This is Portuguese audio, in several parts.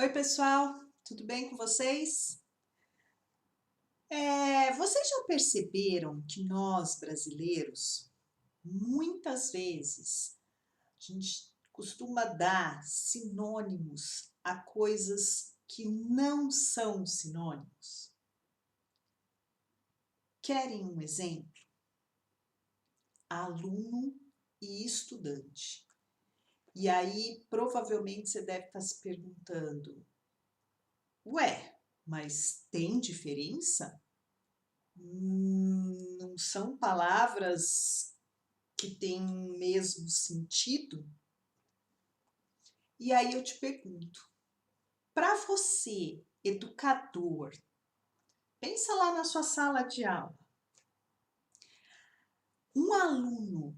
Oi, pessoal, tudo bem com vocês? Vocês já perceberam que nós, brasileiros, muitas vezes, a gente costuma dar sinônimos a coisas que não são sinônimos? Querem um exemplo? Aluno e estudante. E aí, provavelmente, você deve estar se perguntando: ué, mas tem diferença? Não são palavras que têm o mesmo sentido? E aí eu te pergunto, para você, educador, pensa lá na sua sala de aula. Um aluno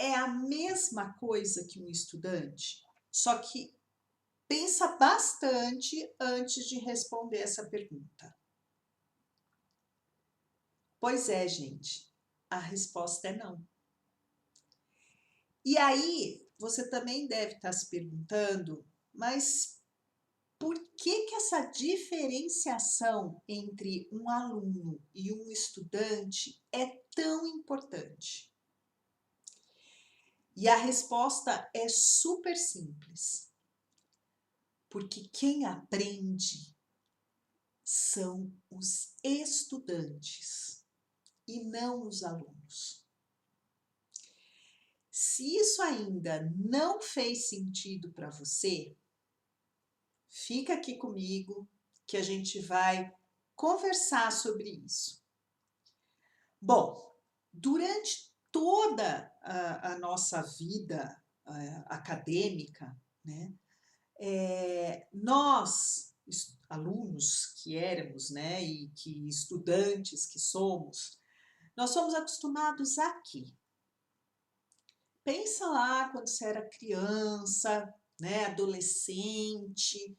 é a mesma coisa que um estudante? Só que pensa bastante antes de responder essa pergunta. Pois é, gente, a resposta é não. E aí, você também deve estar se perguntando, mas por que que essa diferenciação entre um aluno e um estudante é tão importante? E a resposta é super simples. Porque quem aprende são os estudantes e não os alunos. Se isso ainda não fez sentido para você, fica aqui comigo que a gente vai conversar sobre isso. Bom, durante toda a nossa vida acadêmica, né, nós, alunos que éramos, né, e que estudantes que somos, nós somos acostumados aqui. Pensa lá quando você era criança, né, adolescente,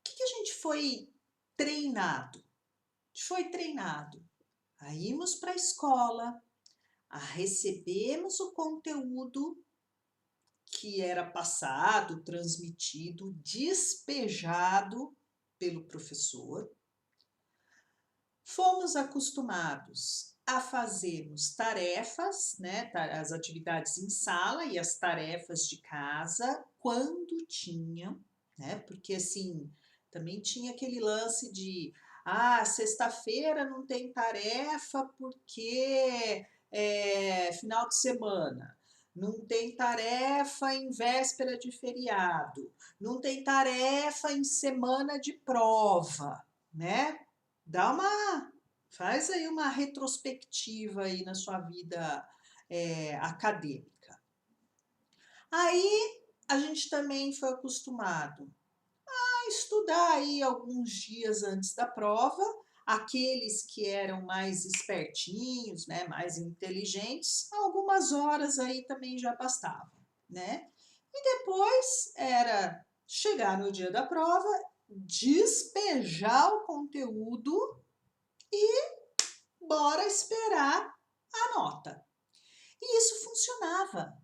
que a gente foi treinado? A gente foi treinado a irmos para a escola, a recebermos o conteúdo que era passado, transmitido, despejado pelo professor. Fomos acostumados a fazermos tarefas, né, as atividades em sala e as tarefas de casa quando tinham, né, porque assim, também tinha aquele lance de, sexta-feira não tem tarefa porque é final de semana, não tem tarefa em véspera de feriado, não tem tarefa em semana de prova, né? Faz aí uma retrospectiva aí na sua vida acadêmica. Aí a gente também foi acostumado a estudar aí alguns dias antes da prova, aqueles que eram mais espertinhos, né, mais inteligentes, algumas horas aí também já bastava, né? E depois era chegar no dia da prova, despejar o conteúdo e bora esperar a nota. E isso funcionava.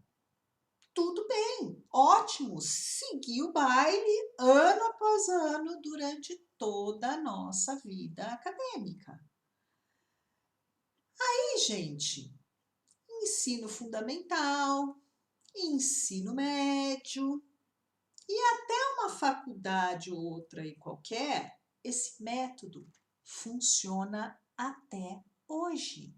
Tudo bem, ótimo, segui o baile ano após ano durante toda a nossa vida acadêmica. E, gente, ensino fundamental, ensino médio e até uma faculdade ou outra aí qualquer, esse método funciona até hoje.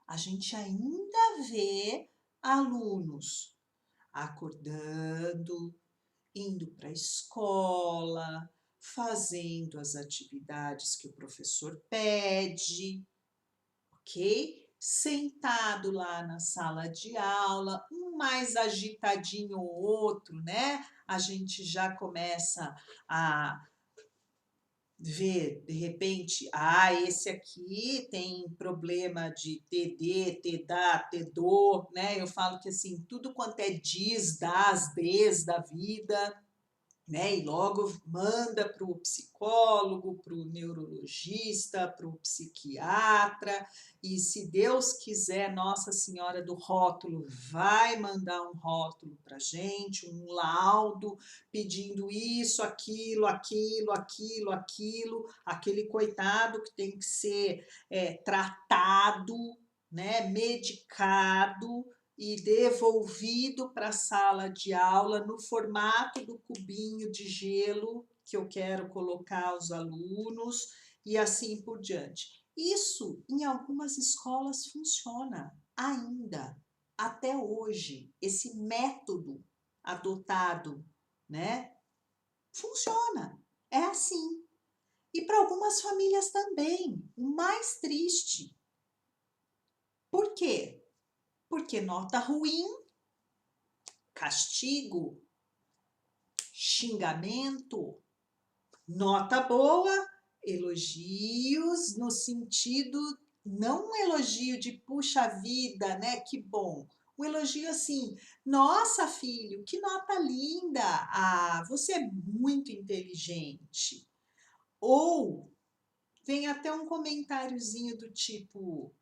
A gente ainda vê alunos acordando, indo para a escola, fazendo as atividades que o professor pede, ok? Sentado lá na sala de aula, um mais agitadinho ou outro, né? A gente já começa a ver, de repente, esse aqui tem problema de TD, TDA, TEDO, né? Eu falo que assim, tudo quanto é dis, das, des da vida. né? E logo manda para o psicólogo, para o neurologista, para o psiquiatra, e se Deus quiser, Nossa Senhora do Rótulo vai mandar um rótulo para gente, um laudo pedindo isso, aquilo, aquilo, aquilo, aquilo, aquele coitado que tem que ser tratado, né, medicado, e devolvido para a sala de aula no formato do cubinho de gelo que eu quero colocar os alunos e assim por diante. Isso em algumas escolas funciona ainda, até hoje, esse método adotado, né? Funciona, é assim. E para algumas famílias também, o mais triste. Por quê? Porque nota ruim, castigo, xingamento, nota boa, elogios no sentido, não um elogio de puxa vida, né? Que bom. Um elogio assim, nossa filho, que nota linda, ah, você é muito inteligente. Ou vem até um comentáriozinho do tipo,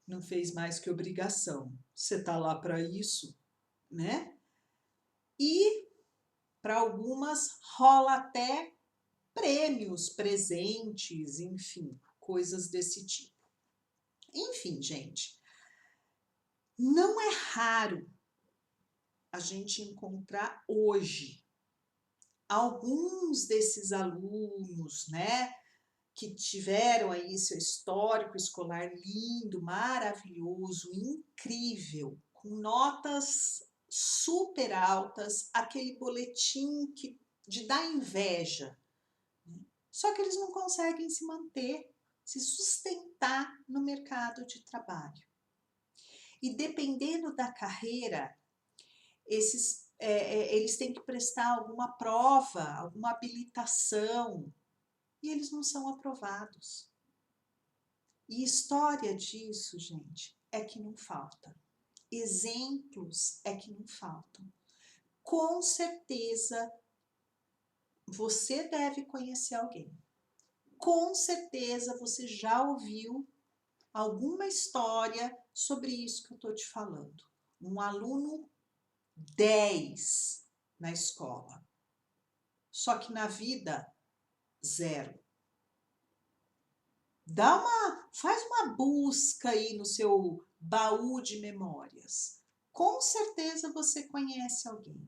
não fez mais que obrigação, você tá lá para isso, né? E para algumas rola até prêmios, presentes, enfim, coisas desse tipo. Enfim, gente, não é raro a gente encontrar hoje alguns desses alunos, né, que tiveram aí seu histórico escolar lindo, maravilhoso, incrível, com notas super altas, aquele boletim de dar inveja. Só que eles não conseguem se manter, se sustentar no mercado de trabalho. E dependendo da carreira, eles têm que prestar alguma prova, alguma habilitação, e eles não são aprovados. E história disso, gente, é que não falta. Exemplos é que não faltam. Com certeza, você deve conhecer alguém. Com certeza, você já ouviu alguma história sobre isso que eu estou te falando. Um aluno 10 na escola, só que na vida, 0. Faz uma busca aí no seu baú de memórias. Com certeza você conhece alguém.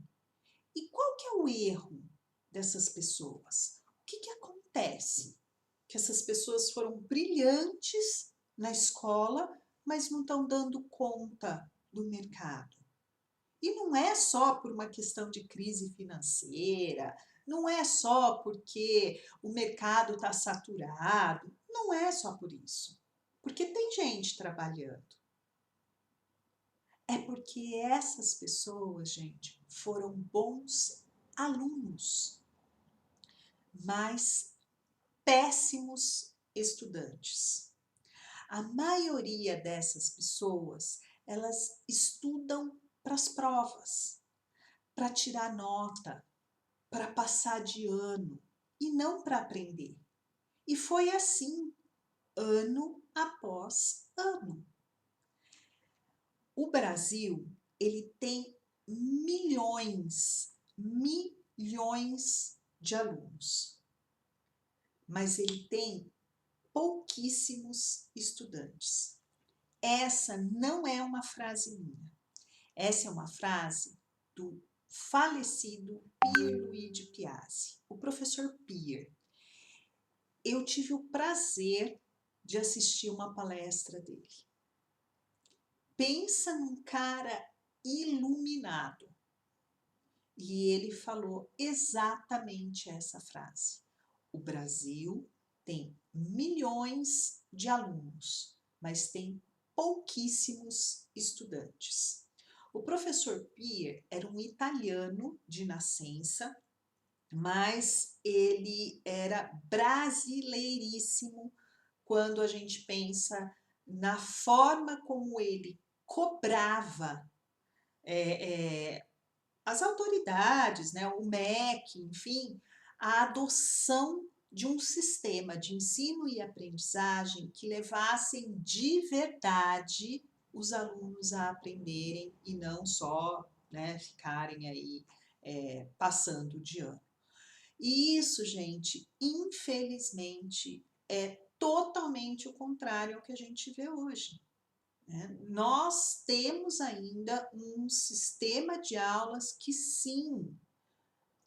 E qual que é o erro dessas pessoas? O que acontece? Que essas pessoas foram brilhantes na escola, mas não estão dando conta do mercado. E não é só por uma questão de crise financeira, não é só porque o mercado está saturado, não é só por isso. Porque tem gente trabalhando. É porque essas pessoas, gente, foram bons alunos, mas péssimos estudantes. A maioria dessas pessoas, elas estudam para as provas, para tirar nota, para passar de ano e não para aprender. E foi assim, ano após ano. O Brasil, ele tem milhões de alunos, mas ele tem pouquíssimos estudantes. Essa não é uma frase minha. Essa é uma frase do falecido Pierluigi Piazzi, o professor Pier. Eu tive o prazer de assistir uma palestra dele. Pensa num cara iluminado. E ele falou exatamente essa frase. O Brasil tem milhões de alunos, mas tem pouquíssimos estudantes. O professor Pier era um italiano de nascença, mas ele era brasileiríssimo quando a gente pensa na forma como ele cobrava as autoridades, né, o MEC, enfim, a adoção de um sistema de ensino e aprendizagem que levassem de verdade os alunos a aprenderem e não só, né, ficarem aí passando de ano. E isso, gente, infelizmente, é totalmente o contrário ao que a gente vê hoje, né? Nós temos ainda um sistema de aulas que sim,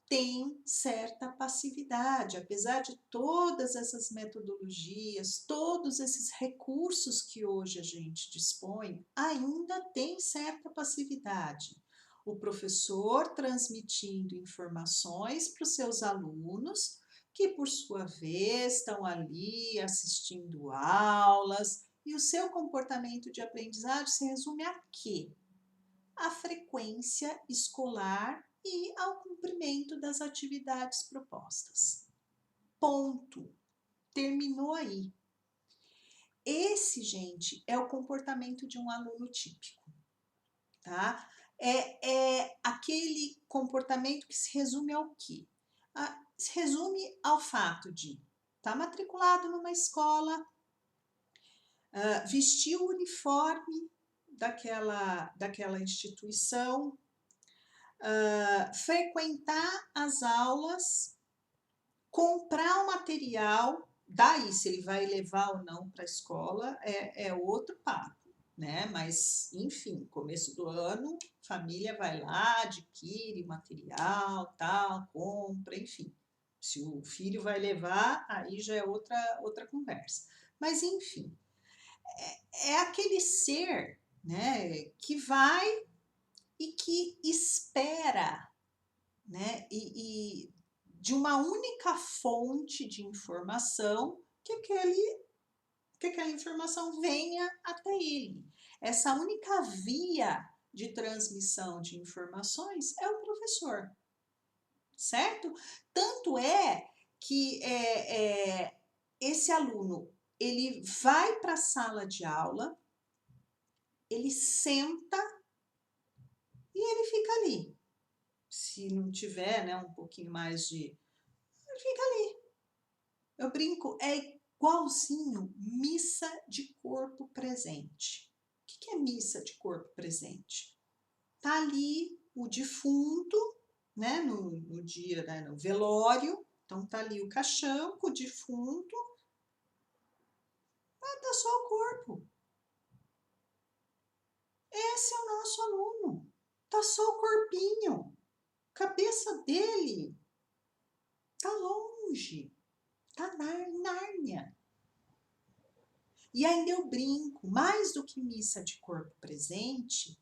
tem certa passividade, apesar de todas essas metodologias, todos esses recursos que hoje a gente dispõe, ainda tem certa passividade. O professor transmitindo informações para os seus alunos, que por sua vez estão ali assistindo aulas, e o seu comportamento de aprendizagem se resume a quê? A frequência escolar e ao cumprimento das atividades propostas. Ponto. Terminou aí. Esse, gente, é o comportamento de um aluno típico, tá? É aquele comportamento que se resume ao quê? Se resume ao fato de estar matriculado numa escola, vestir o uniforme daquela instituição, frequentar as aulas, comprar o material, daí se ele vai levar ou não para a escola é outro papo, né? Mas, enfim, começo do ano, família vai lá, adquire material, tal, compra, enfim. Se o filho vai levar, aí já é outra conversa. Mas, enfim, é aquele ser, né, que vai e que espera, né, e de uma única fonte de informação que aquela informação venha até ele. Essa única via de transmissão de informações é o professor, certo? Tanto é que esse aluno, ele vai para a sala de aula, ele senta e ele fica ali. Se não tiver, né, um pouquinho mais de... ele fica ali. Eu brinco, é igualzinho missa de corpo presente. O que é missa de corpo presente? Tá ali o defunto, né, no dia, né, no velório, então tá ali o caixão com o defunto, mas tá só o corpo. Esse é o nosso aluno, tá só o corpinho, a cabeça dele tá longe, tá na Nárnia. E ainda eu brinco, mais do que missa de corpo presente,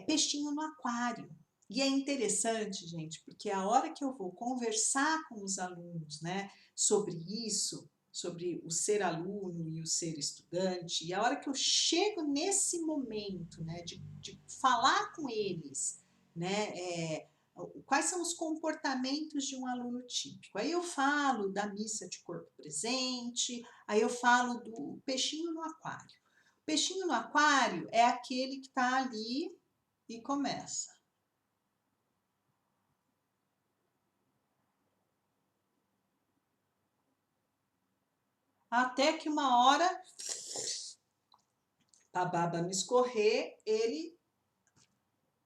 peixinho no aquário. E é interessante, gente, porque a hora que eu vou conversar com os alunos, né, sobre isso, sobre o ser aluno e o ser estudante, e a hora que eu chego nesse momento, né, de falar com eles, né, quais são os comportamentos de um aluno típico. Aí eu falo da missa de corpo presente, aí eu falo do peixinho no aquário. O peixinho no aquário é aquele que está ali e começa. Até que uma hora, a baba me escorrer, ele...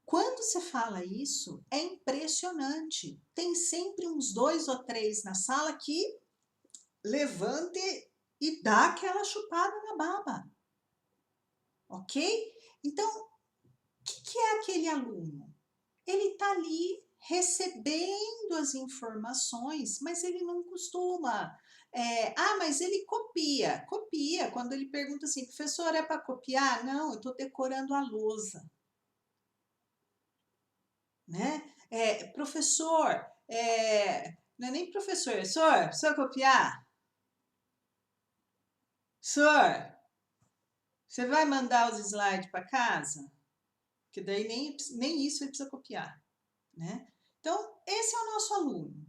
Quando você fala isso, é impressionante. Tem sempre uns 2 ou 3 na sala que levanta e dá aquela chupada na baba. Ok? Então, o que é aquele aluno? Ele está ali recebendo as informações, mas ele não costuma. Mas ele copia. Copia. Quando ele pergunta assim, professor, é para copiar? Não, eu estou decorando a lousa. Né? Professor, não é nem professor, senhor copiar? Senhor, você vai mandar os slides para casa? Que daí nem isso ele precisa copiar, né? Então, esse é o nosso aluno.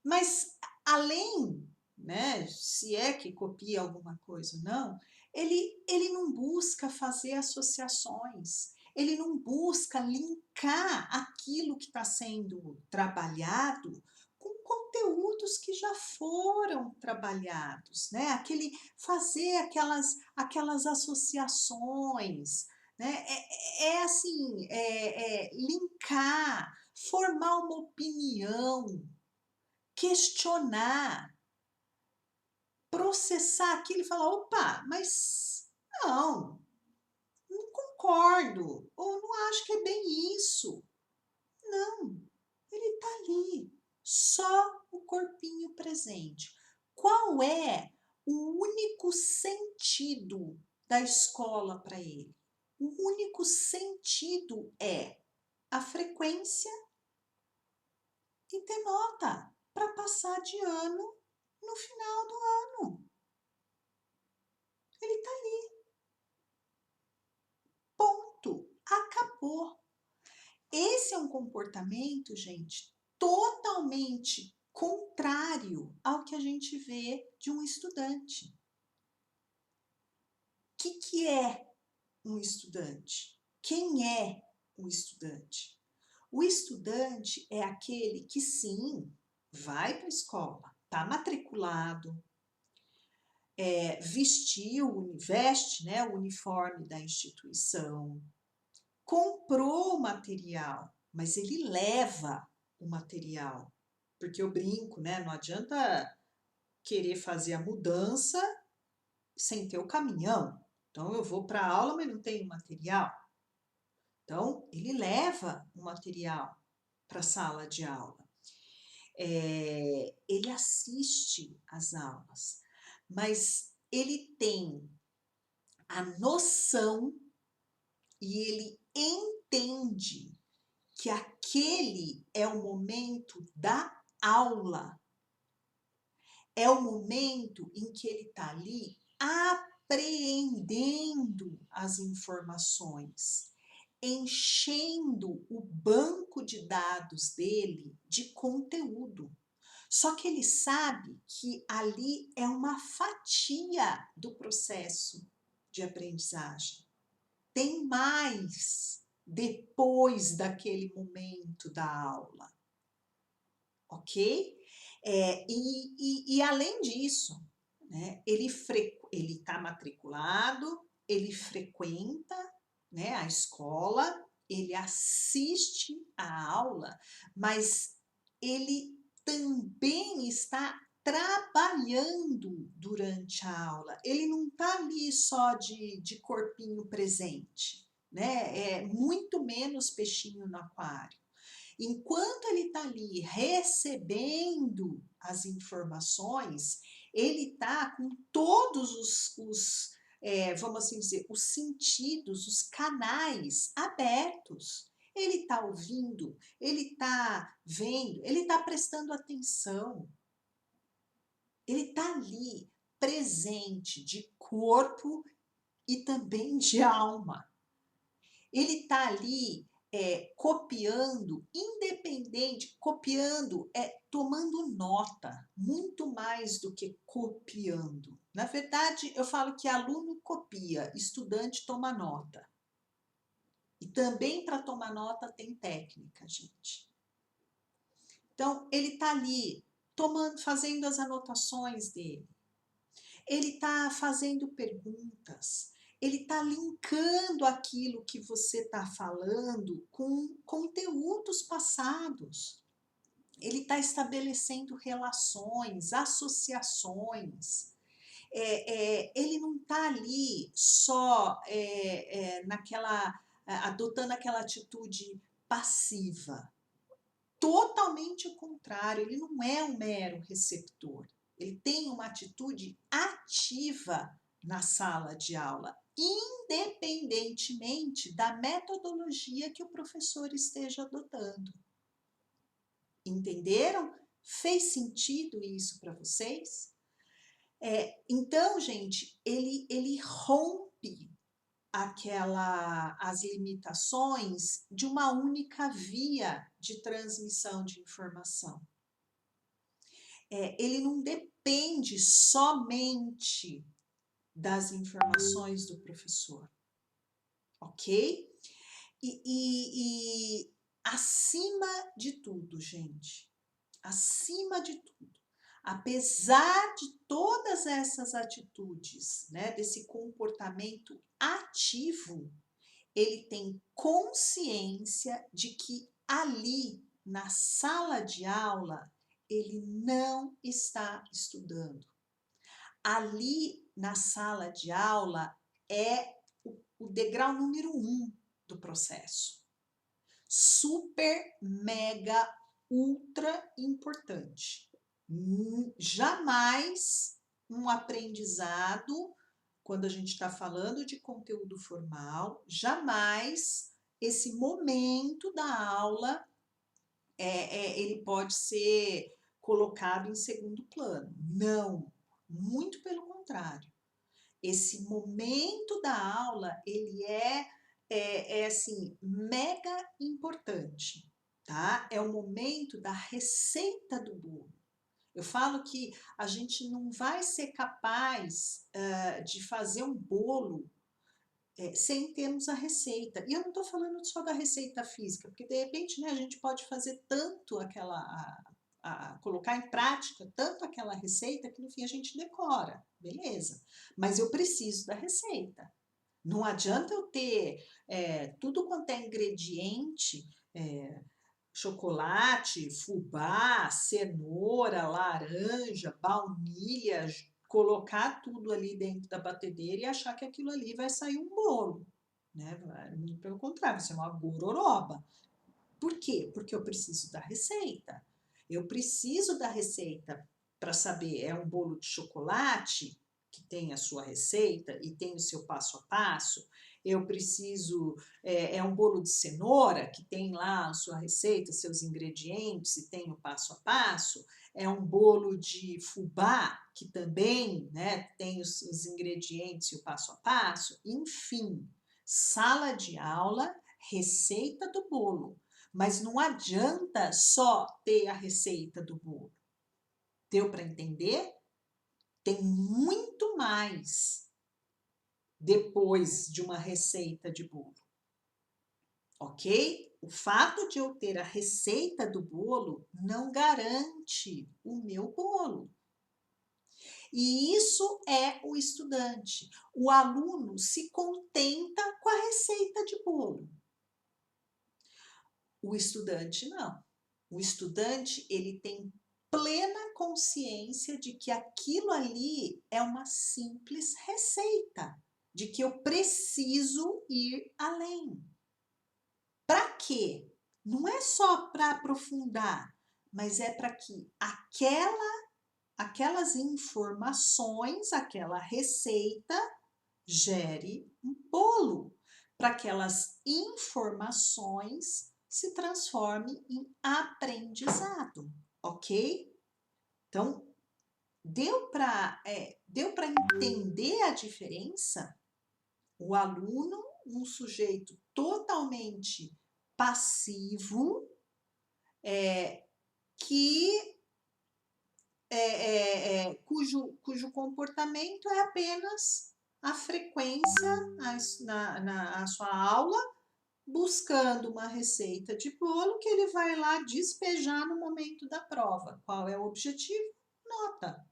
Mas, além, né, se é que copia alguma coisa ou não, ele não busca fazer associações, ele não busca linkar aquilo que está sendo trabalhado com conteúdos que já foram trabalhados, né? Fazer aquelas associações, né? Assim, linkar, formar uma opinião, questionar, processar aquilo e falar, opa, mas não concordo, ou não acho que é bem isso. Não, ele está ali, só o corpinho presente. Qual é o único sentido da escola para ele? O único sentido é a frequência e ter nota para passar de ano no final do ano. Ele está ali, ponto, acabou. Esse é um comportamento, gente, totalmente contrário ao que a gente vê de um estudante. O que é um estudante? Quem é um estudante? O estudante é aquele que, sim, vai para a escola, está matriculado, veste, né, o uniforme da instituição, comprou o material, mas ele leva o material. Porque eu brinco, né? Não adianta querer fazer a mudança sem ter o caminhão. Então, eu vou para a aula, mas não tenho material. Então, ele leva o material para a sala de aula. Ele assiste às aulas, mas ele tem a noção e ele entende que aquele é o momento da aula, é o momento em que ele está ali apreendendo as informações, enchendo o banco de dados dele de conteúdo. Só que ele sabe que ali é uma fatia do processo de aprendizagem. Tem mais depois daquele momento da aula, ok? E além disso, né, ele está matriculado, ele frequenta, né, a escola, ele assiste a aula, mas ele também está trabalhando durante a aula. Ele não está ali só de corpinho presente, né? É muito menos peixinho no aquário. Enquanto ele está ali recebendo as informações, ele está com todos vamos assim dizer, os sentidos, os canais abertos. Ele está ouvindo, ele está vendo, ele está prestando atenção. Ele está ali presente de corpo e também de alma. Ele está ali copiando, independente, copiando, tomando nota, muito mais do que copiando. Na verdade, eu falo que aluno copia, estudante toma nota. E também para tomar nota tem técnica, gente. Então, ele está ali fazendo as anotações dele. Ele está fazendo perguntas. Ele está linkando aquilo que você está falando com conteúdos passados. Ele está estabelecendo relações, associações. Ele não está ali só adotando aquela atitude passiva. Totalmente o contrário, ele não é um mero receptor. Ele tem uma atitude ativa na sala de aula, independentemente da metodologia que o professor esteja adotando. Entenderam? Fez sentido isso para vocês? Então, gente, ele rompe as limitações de uma única via de transmissão de informação. Ele não depende somente das informações do professor, ok? E acima de tudo, gente, acima de tudo, apesar de todas essas atitudes, né, desse comportamento ativo, ele tem consciência de que ali na sala de aula ele não está estudando. Ali na sala de aula é o degrau número 1 do processo. Super, mega, ultra importante. Jamais um aprendizado, quando a gente está falando de conteúdo formal, jamais esse momento da aula ele pode ser colocado em segundo plano. Não, muito pelo contrário. Esse momento da aula, ele é assim, mega importante, tá? É o momento da receita do bolo. Eu falo que a gente não vai ser capaz de fazer um bolo sem termos a receita. E eu não estou falando só da receita física, porque de repente, né, a gente pode fazer tanto colocar em prática tanto aquela receita que no fim a gente decora, beleza. Mas eu preciso da receita. Não adianta eu ter tudo quanto é ingrediente, chocolate, fubá, cenoura, laranja, baunilha, colocar tudo ali dentro da batedeira e achar que aquilo ali vai sair um bolo, né? Muito pelo contrário, vai ser uma gororoba. Por quê? Porque eu preciso da receita. Eu preciso da receita para saber, é um bolo de chocolate que tem a sua receita e tem o seu passo a passo. Eu preciso, é um bolo de cenoura que tem lá a sua receita, seus ingredientes e tem o passo a passo. É um bolo de fubá que também, né, tem os ingredientes e o passo a passo. Enfim, sala de aula, receita do bolo. Mas não adianta só ter a receita do bolo. Deu para entender? Tem muito mais depois de uma receita de bolo, ok? O fato de eu ter a receita do bolo não garante o meu bolo. E isso é o estudante. O aluno se contenta com a receita de bolo. O estudante não. O estudante, ele tem plena consciência de que aquilo ali é uma simples receita, de que eu preciso ir além. Para quê? Não é só para aprofundar, mas é para que aquelas informações, aquela receita gere um bolo, para aquelas informações se transforme em aprendizado, ok? Então, deu para entender a diferença? O aluno, um sujeito totalmente passivo, que cujo comportamento é apenas a frequência na sua aula, buscando uma receita de bolo que ele vai lá despejar no momento da prova. Qual é o objetivo? Nota.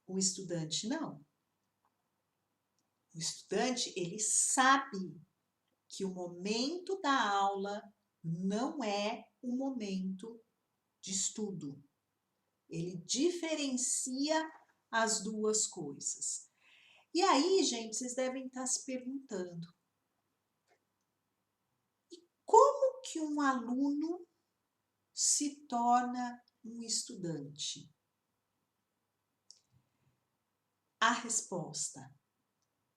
O estudante não. O estudante, ele sabe que o momento da aula não é o momento de estudo. Ele diferencia as duas coisas. E aí, gente, vocês devem estar se perguntando: como que um aluno se torna um estudante? A resposta: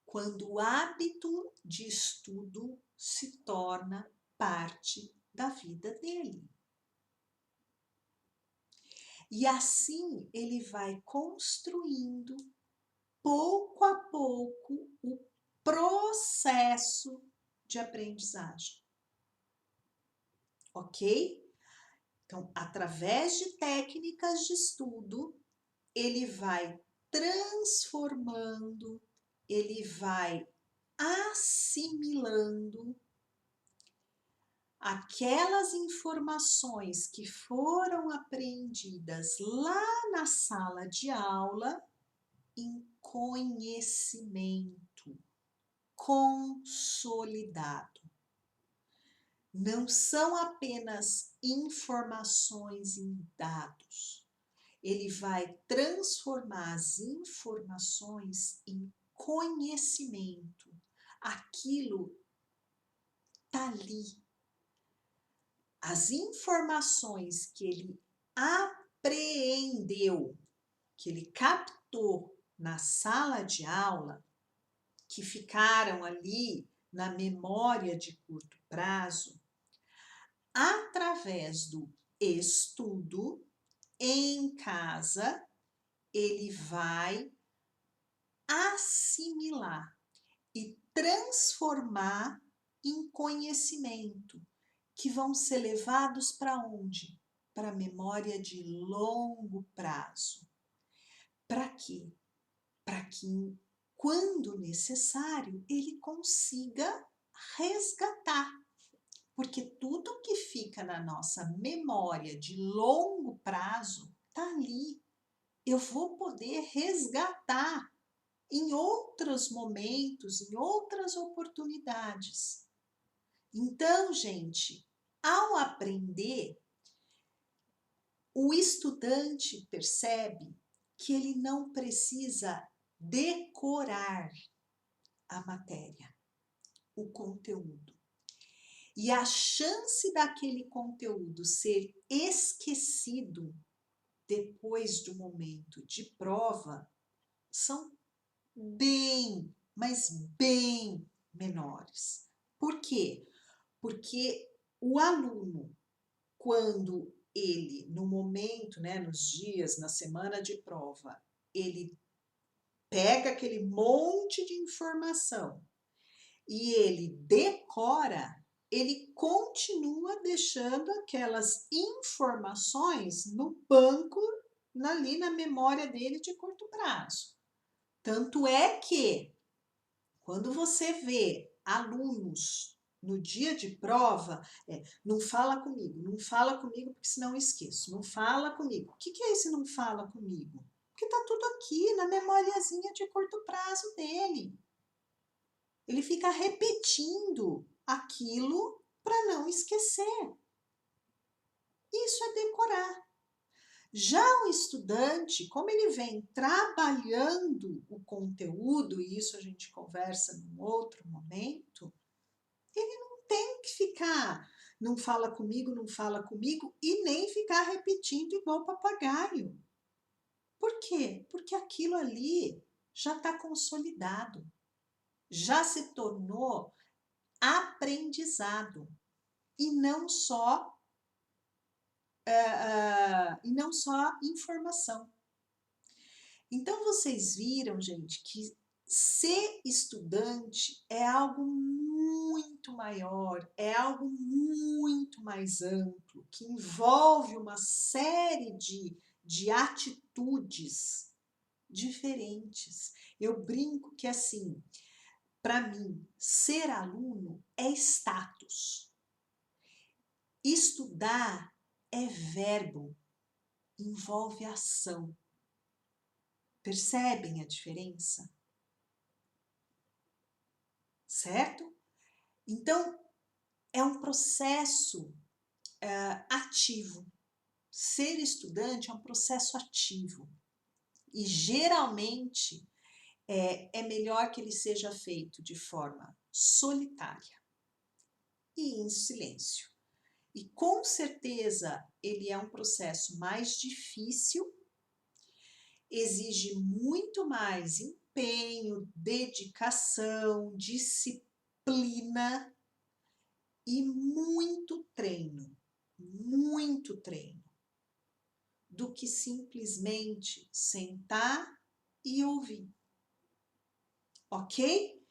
quando o hábito de estudo se torna parte da vida dele. E assim ele vai construindo, pouco a pouco, o processo de aprendizagem. Ok? Então, através de técnicas de estudo, ele vai transformando, ele vai assimilando aquelas informações que foram apreendidas lá na sala de aula em conhecimento consolidado. Não são apenas informações em dados. Ele vai transformar as informações em conhecimento. Aquilo está ali. As informações que ele apreendeu, que ele captou na sala de aula, que ficaram ali na memória de curto prazo, através do estudo em casa, ele vai assimilar e transformar em conhecimento, que vão ser levados para onde? Para a memória de longo prazo. Para quê? Para que, quando necessário, ele consiga resgatar. Porque tudo que fica na nossa memória de longo prazo está ali. Eu vou poder resgatar em outros momentos, em outras oportunidades. Então, gente, ao aprender, o estudante percebe que ele não precisa decorar a matéria, o conteúdo. E a chance daquele conteúdo ser esquecido depois do momento de prova são bem, mas bem menores. Por quê? Porque o aluno, quando ele, no momento, né, nos dias, na semana de prova, ele pega aquele monte de informação e ele decora, ele continua deixando aquelas informações no banco, ali na memória dele de curto prazo. Tanto é que, quando você vê alunos no dia de prova, não fala comigo porque senão eu esqueço, não fala comigo. O que é esse não fala comigo? Porque está tudo aqui na memoriazinha de curto prazo dele. Ele fica repetindo aquilo para não esquecer. Isso é decorar. Já o estudante, como ele vem trabalhando o conteúdo, e isso a gente conversa num outro momento, ele não tem que ficar, não fala comigo, e nem ficar repetindo igual papagaio. Por quê? Porque aquilo ali já está consolidado, já se tornou aprendizado, e não só informação. Então, vocês viram, gente, que ser estudante é algo muito maior, é algo muito mais amplo, que envolve uma série de atitudes diferentes. Eu brinco que, assim, para mim, ser aluno é status. Estudar é verbo, envolve ação. Percebem a diferença? Certo? Então, é um processo ativo. Ser estudante é um processo ativo. E, geralmente, é melhor que ele seja feito de forma solitária e em silêncio. E, com certeza, ele é um processo mais difícil, exige muito mais empenho, dedicação, disciplina e muito treino, do que simplesmente sentar e ouvir. Ok?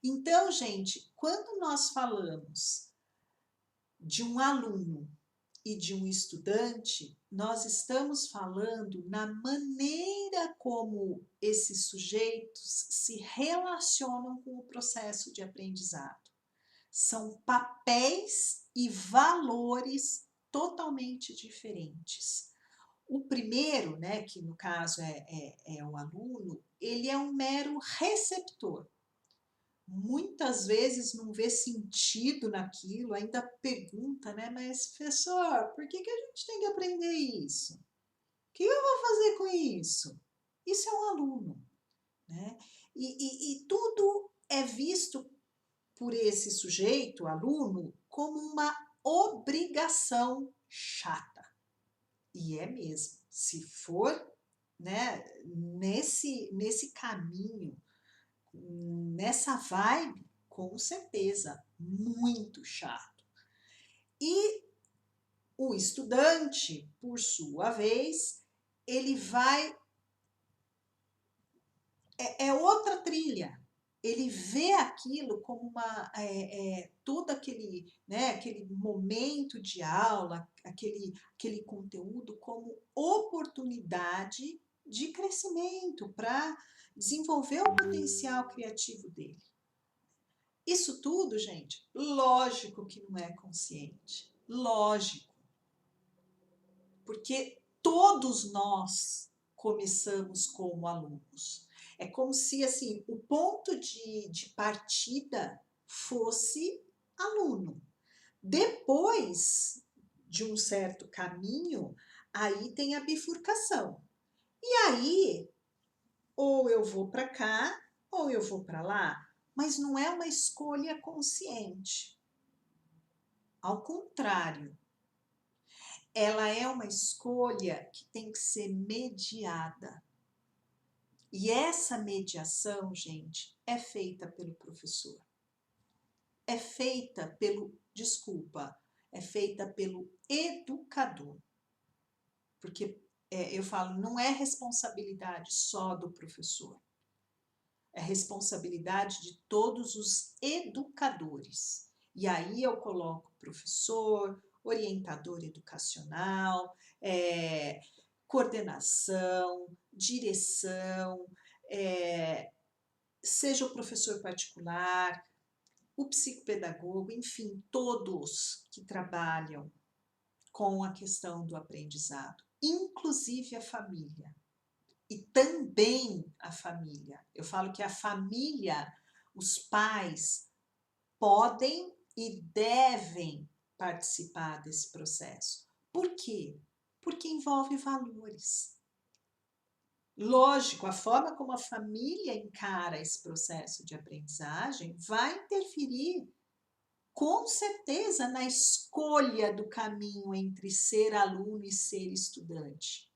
Então, gente, quando nós falamos de um aluno e de um estudante, nós estamos falando na maneira como esses sujeitos se relacionam com o processo de aprendizado. São papéis e valores totalmente diferentes. O primeiro, né, que no caso é o aluno, ele é um mero receptor. Muitas vezes não vê sentido naquilo, ainda pergunta, né, mas professor, por que a gente tem que aprender isso? O que eu vou fazer com isso? Isso é um aluno, né? E tudo é visto por esse sujeito, aluno, como uma obrigação chata. E é mesmo. Se for, né, nesse caminho, nessa vibe, com certeza, muito chato. E o estudante, por sua vez, ele vai... É outra trilha. Ele vê aquilo como todo aquele, né, aquele momento de aula, aquele conteúdo como oportunidade de crescimento para desenvolver o potencial criativo dele. Isso tudo, gente, lógico que não é consciente. Lógico. Porque todos nós começamos como alunos. É como se assim, o ponto de partida fosse aluno. Depois de um certo caminho, aí tem a bifurcação. E aí, ou eu vou para cá, ou eu vou para lá, mas não é uma escolha consciente. Ao contrário, ela é uma escolha que tem que ser mediada. E essa mediação, gente, é feita pelo professor. É feita é feita pelo educador. Porque eu falo, não é responsabilidade só do professor. É responsabilidade de todos os educadores. E aí eu coloco professor, orientador educacional, coordenação, direção, seja o professor particular, o psicopedagogo, enfim, todos que trabalham com a questão do aprendizado, inclusive a família. E também a família. Eu falo que a família, os pais, podem e devem participar desse processo. Por quê? Porque envolve valores. Lógico, a forma como a família encara esse processo de aprendizagem vai interferir, com certeza, na escolha do caminho entre ser aluno e ser estudante,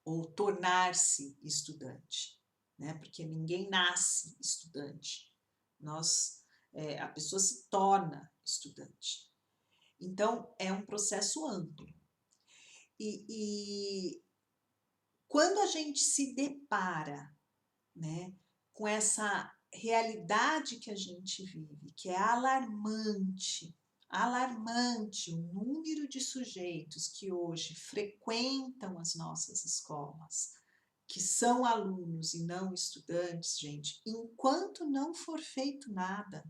ou tornar-se estudante, né? Porque ninguém nasce estudante, a pessoa se torna estudante. Então, é um processo amplo. E quando a gente se depara, né, com essa realidade que a gente vive, que é alarmante o número de sujeitos que hoje frequentam as nossas escolas, que são alunos e não estudantes, gente, enquanto não for feito nada,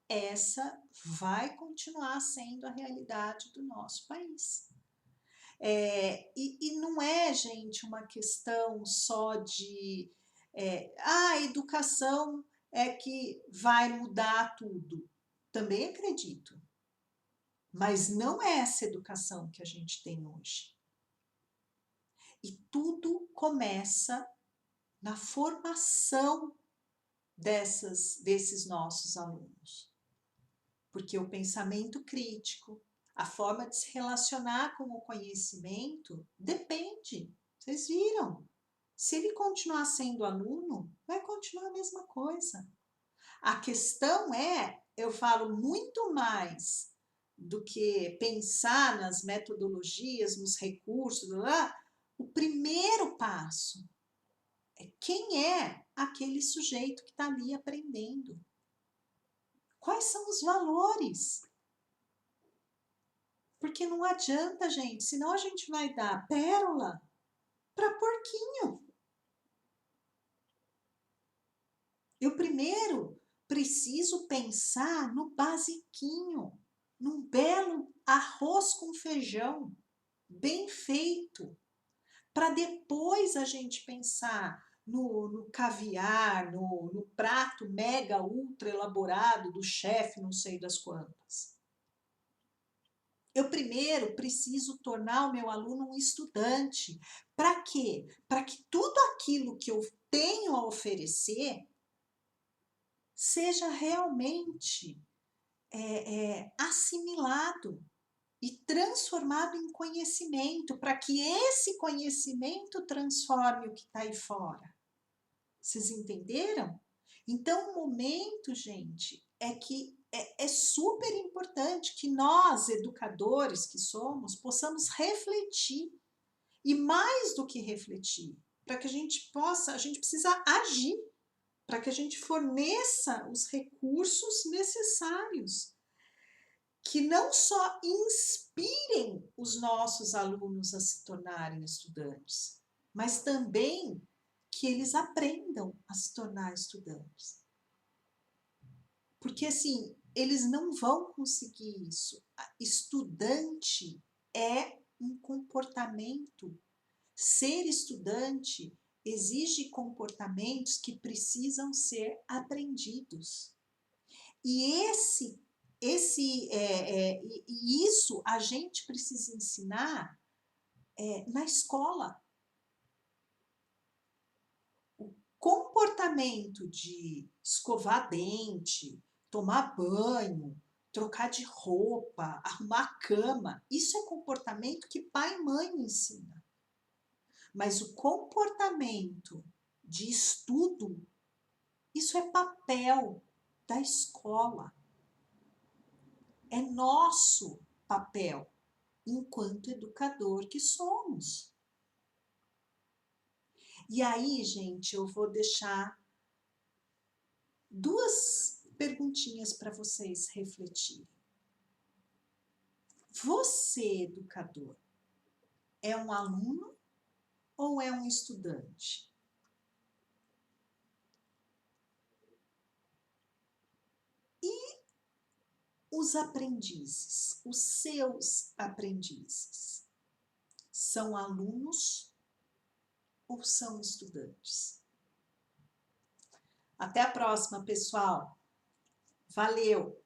essa vai continuar sendo a realidade do nosso país. E não é, gente, uma questão só de a educação é que vai mudar tudo. Também acredito. Mas não é essa educação que a gente tem hoje. E tudo começa na formação desses nossos alunos. Porque o pensamento crítico, a forma de se relacionar com o conhecimento, depende. Vocês viram? Se ele continuar sendo aluno, vai continuar a mesma coisa. A questão eu falo muito mais do que pensar nas metodologias, nos recursos, o primeiro passo é quem é aquele sujeito que está ali aprendendo. Quais são os valores? Porque não adianta, gente, senão a gente vai dar pérola para porquinho. E o primeiro preciso pensar no basiquinho, num belo arroz com feijão, bem feito, para depois a gente pensar no caviar, no prato mega ultra elaborado do chefe não sei das quantas. Eu primeiro preciso tornar o meu aluno um estudante. Para quê? Para que tudo aquilo que eu tenho a oferecer seja realmente assimilado e transformado em conhecimento, para que esse conhecimento transforme o que está aí fora. Vocês entenderam? Então, o momento, gente, é que é super importante que nós, educadores que somos, possamos refletir. E mais do que refletir, para que a gente precisa agir, para que a gente forneça os recursos necessários, que não só inspirem os nossos alunos a se tornarem estudantes, mas também que eles aprendam a se tornar estudantes. Porque assim, eles não vão conseguir isso. Estudante é um comportamento. Ser estudante exige comportamentos que precisam ser aprendidos. E isso a gente precisa ensinar na escola. O comportamento de escovar dente, tomar banho, trocar de roupa, arrumar a cama, isso é comportamento que pai e mãe ensina. Mas o comportamento de estudo, isso é papel da escola. É nosso papel, enquanto educador que somos. E aí, gente, eu vou deixar 2 perguntinhas para vocês refletirem. Você, educador, é um aluno ou é um estudante? E os aprendizes, os seus aprendizes, são alunos ou são estudantes? Até a próxima, pessoal. Valeu!